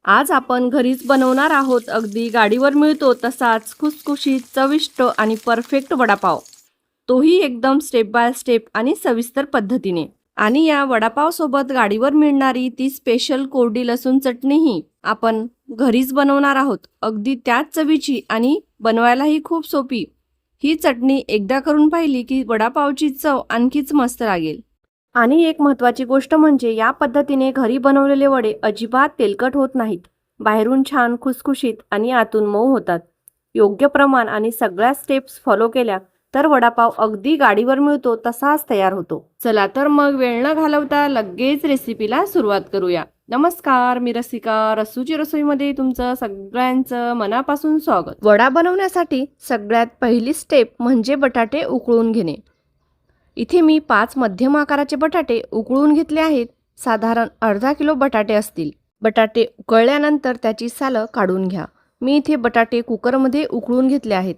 आज आपण घरीच बनवणार आहोत अगदी गाडीवर मिळतो तसाच खुसखुशीत चविष्ट आणि परफेक्ट वडापाव, तोही एकदम स्टेप बाय स्टेप आणि सविस्तर पद्धतीने। आणि या वडापाव सोबत गाडीवर मिळणारी ती स्पेशल कोरडी लसूण चटणीही आपण घरीच बनवणार आहोत, अगदी त्याच चवीची आणि बनवायलाही खूप सोपी। ही चटणी एकदा करून पाहिली की वडापावची चव आणखीच मस्त लागेल। आणि एक महत्त्वाची गोष्ट म्हणजे या पद्धतीने घरी बनवलेले वडे अजिबात तेलकट होत नाहीत, बाहेरून छान खुसखुशीत आणि आतून मऊ होतात। योग्य प्रमाण आणि सगळ्या स्टेप्स फॉलो केल्या तर वडापाव अगदी गाडीवर मिळतो तसाच तयार होतो। चला तर मग वेळ न घालवता लगेच रेसिपीला सुरुवात करूया। नमस्कार, मी रसिका, रसूची रसोईमध्ये तुमचं सगळ्यांचं मनापासून स्वागत। वडा बनवण्यासाठी सगळ्यात पहिली स्टेप म्हणजे बटाटे उकळून घेणे। इथे मी 5 मध्यम आकाराचे बटाटे उकळून घेतले आहेत। साधारण अर्धा किलो बटाटे असतील। बटाटे उकळल्यानंतर त्याची सालं काढून घ्या। मी इथे बटाटे कुकरमध्ये उकळून घेतले आहेत।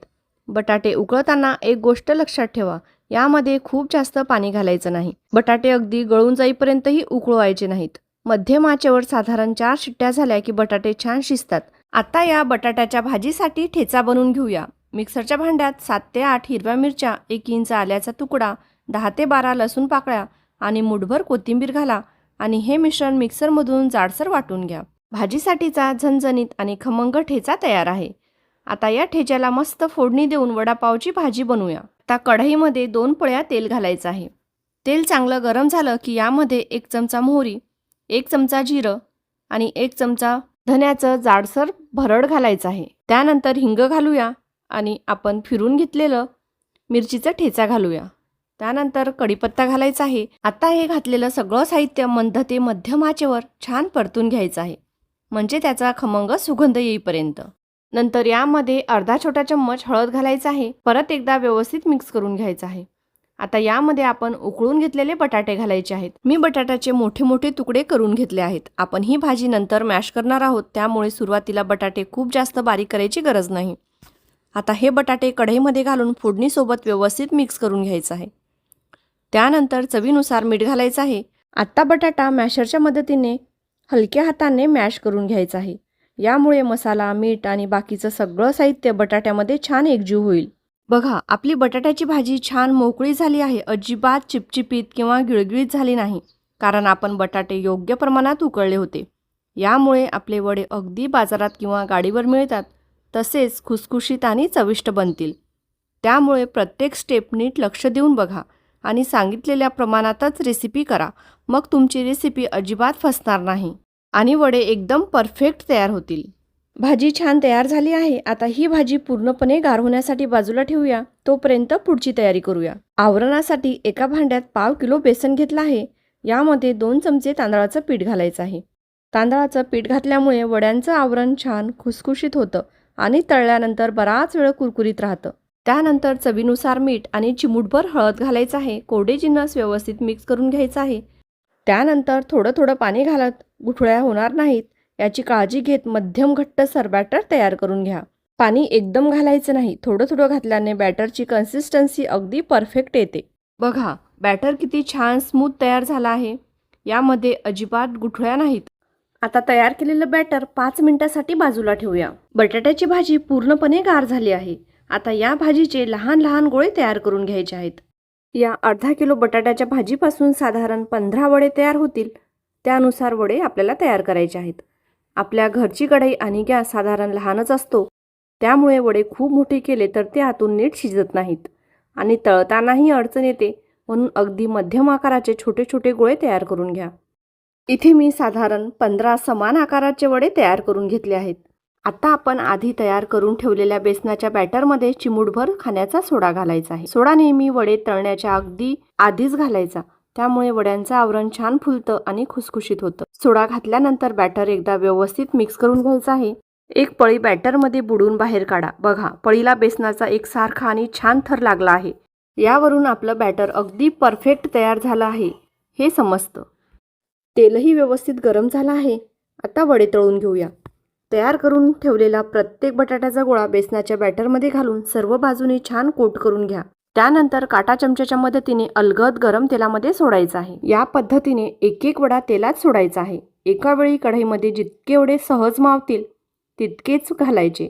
बटाटे उकळताना एक गोष्ट लक्षात ठेवा, यामध्ये खूप जास्त पाणी घालायचं नाही। बटाटे अगदी गळून जाईपर्यंतही उकळवायचे नाहीत। मध्यम आचेवर साधारण 4 शिट्ट्या झाल्या की बटाटे छान शिजतात। आता या बटाट्याच्या भाजीसाठी ठेचा बनवून घेऊया। मिक्सरच्या भांड्यात 7 ते 8 हिरव्या मिरच्या, 1 इंच आल्याचा तुकडा, 10 ते 12 लसूण पाकळ्या आणि मुठभर कोथिंबीर घाला आणि हे मिश्रण मिक्सरमधून जाडसर वाटून घ्या। भाजीसाठीचा झणझणीत आणि खमंग ठेचा तयार आहे। आता या ठेच्याला मस्त फोडणी देऊन वडापावची भाजी बनवूया। आता कढईमध्ये 2 पळ्या तेल घालायचं आहे। तेल चांगलं गरम झालं की यामध्ये 1 चमचा मोहरी, 1 चमचा जिरं आणि 1 चमचा धन्याचं जाडसर भरड घालायचं आहे। त्यानंतर हिंग घालूया आणि आपण फिरून घेतलेलं मिरचीचा ठेचा घालूया। त्यानंतर कढीपत्ता घालायचा आहे। आता हे घातलेलं सगळं साहित्य मंद ते मध्यम आचेवर छान परतून घ्यायचं आहे, म्हणजे त्याचा खमंग सुगंध येईपर्यंत। नंतर यामध्ये अर्धा छोटा चम्मच हळद घालायचा आहे। परत एकदा व्यवस्थित मिक्स करून घ्यायचं आहे। आता यामध्ये आपण उकळून घेतलेले बटाटे घालायचे आहेत। मी बटाट्याचे मोठे मोठे तुकडे करून घेतले आहेत। आपण ही भाजी नंतर मॅश करणार आहोत, त्यामुळे सुरुवातीला बटाटे खूप जास्त बारीक करायची गरज नाही। आता हे बटाटे कढईमध्ये घालून फोडणीसोबत व्यवस्थित मिक्स करून घ्यायचं आहे। त्यानंतर चवीनुसार मीठ घालायचं आहे। आता बटाटा मॅशरच्या मदतीने हलक्या हाताने मॅश करून घ्यायचा आहे। यामुळे मसाला, मीठ आणि बाकीचं सगळं साहित्य बटाट्यामध्ये छान एकजीव होईल। बघा, आपली बटाट्याची भाजी छान मोकळी झाली आहे, अजिबात चिपचिपीत किंवा गिळगिळीत झाली नाही, कारण आपण बटाटे योग्य प्रमाणात उकळले होते। यामुळे आपले वडे अगदी बाजारात किंवा गाडीवर मिळतात तसेच खुसखुशीत आणि चविष्ट बनतील। त्यामुळे प्रत्येक स्टेप नीट लक्ष देऊन बघा आणि सांगितलेल्या प्रमाणातच रेसिपी करा, मग तुमची रेसिपी अजिबात फसणार नाही आणि वडे एकदम परफेक्ट तयार होतील। भाजी छान तयार झाली आहे। आता ही भाजी पूर्णपणे गार होण्यासाठी बाजूला ठेवूया, तोपर्यंत पुढची तयारी करूया। आवरणासाठी एका भांड्यात पाव किलो बेसन घेतलं आहे। यामध्ये 2 चमचे तांदळाचं पीठ घालायचं आहे। तांदळाचं पीठ घातल्यामुळे वड्यांचं आवरण छान खुसखुशीत होतं आणि तळल्यानंतर बराच वेळ कुरकुरीत राहतं। त्यानंतर चवीनुसार मीठ आणि चिमूटभर हळद घालायचं आहे। कोरडे जिन्नस व्यवस्थित मिक्स करून घ्यायचं आहे। त्यानंतर थोडं थोडं पाणी घालत गुठळ्या होणार नाहीत याची काळजी घेत मध्यम घट्टसर बॅटर तयार करून घ्या। पाणी एकदम घालायचं नाही, थोडं थोडं घातल्याने बॅटरची कन्सिस्टन्सी अगदी परफेक्ट येते। बघा, बॅटर किती छान स्मूथ तयार झाला आहे, यामध्ये अजिबात गुठळ्या नाहीत। आता तयार केलेलं बॅटर 5 मिनिटांसाठी बाजूला ठेवूया। बटाट्याची भाजी पूर्णपणे गार झाली आहे। आता या भाजीचे लहान लहान गोळे तयार करून घ्यायचे आहेत। या अर्धा किलो बटाट्याच्या भाजीपासून साधारण 15 वडे तयार होतील, त्यानुसार वडे आपल्याला तयार करायचे आहेत। आपल्या घरची कढई आणि गॅस साधारण लहानच असतो, त्यामुळे वडे खूप मोठे केले तर ते आतून नीट शिजत नाहीत आणि तळतानाही अडचण येते, म्हणून अगदी मध्यम आकाराचे छोटे छोटे गोळे तयार करून घ्या। इथे मी साधारण 15 समान आकाराचे वडे तयार करून घेतले आहेत। आता आपण आधी तयार करून ठेवलेल्या बेसनाच्या बॅटरमध्ये चिमूटभर खाण्याचा सोडा घालायचा आहे। सोडा नेहमी वडे तळण्याच्या अगदी आधीच घालायचा, त्यामुळे वड्यांचं आवरण छान फुलतं आणि खुसखुशीत होतं। सोडा घातल्यानंतर बॅटर एकदा व्यवस्थित मिक्स करून घ्यायचं आहे। एक पळी बॅटरमध्ये बुडवून बाहेर काढा। बघा, पळीला बेसनाचा एकसारखा आणि छान थर लागला आहे। यावरून आपलं बॅटर अगदी परफेक्ट तयार झालं आहे हे समजतं। तेलही व्यवस्थित गरम झालं आहे। आता वडे तळून घेऊया। तयार करून ठेवलेला प्रत्येक बटाट्याचा गोळा बेसनाच्या बॅटरमध्ये घालून सर्व बाजूने छान कोट करून घ्या। त्यानंतर काटा चमच्याच्या मदतीने अलगद गरम तेलामध्ये सोडायचा आहे। या पद्धतीने एक एक वडा तेलात सोडायचा आहे। एका वेळी कढईमध्ये जितके वडे सहज मावतील तितकेच घालायचे.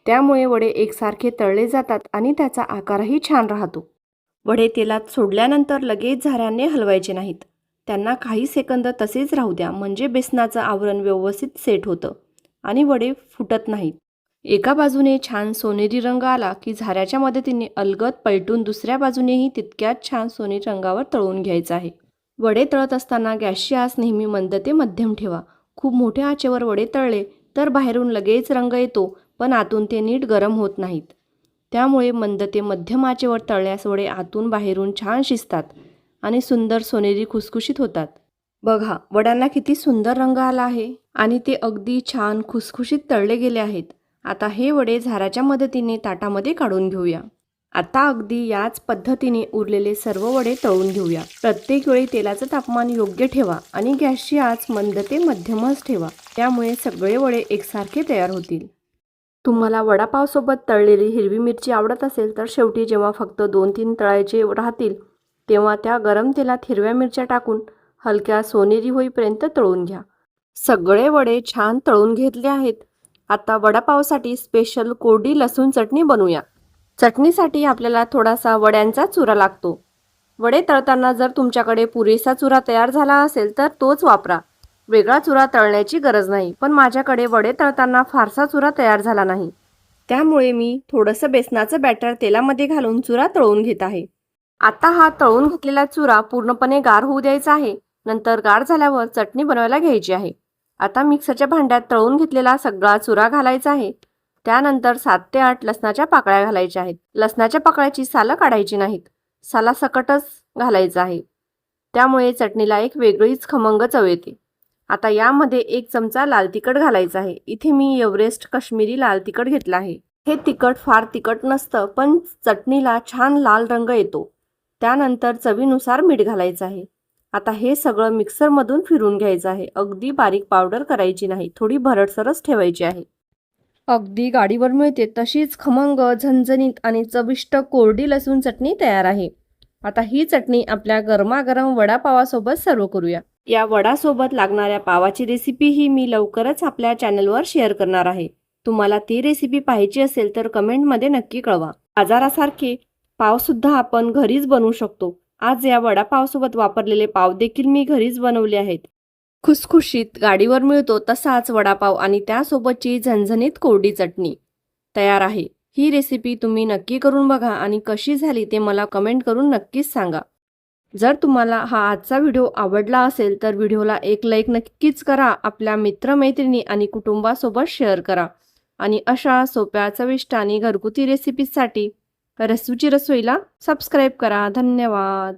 त्यामुळे वडे एकसारखे तळले जातात आणि त्याचा आकारही छान राहतो. वडे तेलात सोडल्यानंतर लगेच झाऱ्याने हलवायचे नाहीत. त्यांना काही सेकंद तसेच राहू द्या, म्हणजे बेसनाचं आवरण व्यवस्थित सेट होतं आणि वडे फुटत नाहीत. एका बाजूने छान सोनेरी रंग आला की झाऱ्याच्या मदतीने अलगद पलटून दुसऱ्या बाजूनेही तितक्याच छान सोनेरी रंगावर तळून घ्यायचं आहे. वडे तळत असताना गॅसची आच नेहमी मंद ते मध्यम ठेवा. खूप मोठ्या आचेवर वडे तळले तर बाहेरून लगेच रंग येतो, पण आतून ते नीट गरम होत नाहीत. त्यामुळे मंद ते मध्यम आचेवर तळल्यास वडे आतून बाहेरून छान शिजतात आणि सुंदर सोनेरी खुसखुशीत होतात. बघा, वड्यांना किती सुंदर रंग आला आहे आणि ते अगदी छान खुसखुशीत तळले गेले आहेत. आता हे वडे झाऱ्याच्या मदतीने ताटामध्ये काढून घेऊया. आता अगदी याच पद्धतीने उरलेले सर्व वडे तळून घेऊया. प्रत्येक वेळी तेलाचं तापमान योग्य ठेवा आणि गॅसची आच मंद ते मध्यमच ठेवा. त्यामुळे सगळे वडे एकसारखे तयार होतील. तुम्हाला वडापावसोबत तळलेली हिरवी मिरची आवडत असेल तर शेवटी जेव्हा फक्त 2-3 तळायचे राहतील तेव्हा त्या गरम तेलात हिरव्या मिरच्या टाकून हलक्या सोनेरी होईपर्यंत तळून घ्या. सगळे वडे छान तळून घेतले आहेत. आता वडापावसाठी स्पेशल कोरडी लसूण चटणी बनवूया. चटणीसाठी आपल्याला थोडासा वड्यांचा चुरा लागतो. वडे तळताना जर तुमच्याकडे पुरेसा चुरा तयार झाला असेल तर तोच वापरा. वेगळा चुरा तळण्याची गरज नाही. पण माझ्याकडे वडे तळताना फारसा चुरा तयार झाला नाही, त्यामुळे मी थोडंसं बेसनाचं बॅटर तेलामध्ये घालून चुरा तळून घेत आहे. आता हा तळून घेतलेला चुरा पूर्णपणे गार होऊ द्यायचा आहे. नंतर गार झाल्यावर चटणी बनवायला घ्यायची आहे. आता मिक्सरच्या भांड्यात तळून घेतलेला सगळा चुरा घालायचा आहे. त्यानंतर 7 ते 8 लसणाच्या पाकळ्या घालायच्या आहेत. लसणाच्या पाकळ्याची सालं काढायची नाहीत, सालासकटच घालायचं आहे. त्यामुळे चटणीला एक वेगळीच खमंग चव येते. आता यामध्ये 1 चमचा लाल तिखट घालायचं आहे. इथे मी एव्हरेस्ट काश्मीरी लाल तिखट घेतलं आहे. हे तिखट फार तिखट नसतं, पण चटणीला छान लाल रंग येतो. त्यानंतर चवीनुसार मीठ घालायचं आहे. आता हे सगळं मिक्सरमधून फिरून घ्यायचं आहे. अगदी बारीक पावडर करायची नाही, थोडी भरडसरच ठेवायची आहे. अगदी गाडीवर मिळते तशीच खमंग, झणझणीत आणि चविष्ट कोरडी लसूण चटणी तयार आहे. आता ही चटणी आपल्या गरमागरम वडापावासोबत सर्व करूया. या वडासोबत लागणाऱ्या पावाची रेसिपी ही मी लवकरच आपल्या चॅनलवर शेअर करणार आहे. तुम्हाला ती रेसिपी पाहायची असेल तर कमेंटमध्ये नक्की कळवा. बाजारासारखे पावसुद्धा आपण घरीच बनवू शकतो. आज या वडापावसोबत वापरलेले पाव देखील मी घरीच बनवले आहेत. खुसखुशीत गाडीवर मिळतो तसाच वडापाव आणि त्यासोबतची झणझणीत कोरडी चटणी तयार आहे. ही रेसिपी तुम्ही नक्की करून बघा आणि कशी झाली ते मला कमेंट करून नक्कीच सांगा. जर तुम्हाला हा आजचा व्हिडिओ आवडला असेल तर व्हिडिओला एक लाईक नक्कीच करा. आपल्या मित्रमैत्रिणी आणि कुटुंबासोबत शेअर करा. आणि अशा सोप्या, चविष्ट आणि घरगुती रेसिपीजसाठी रसूची रसोईला सबस्क्राईब करा. धन्यवाद.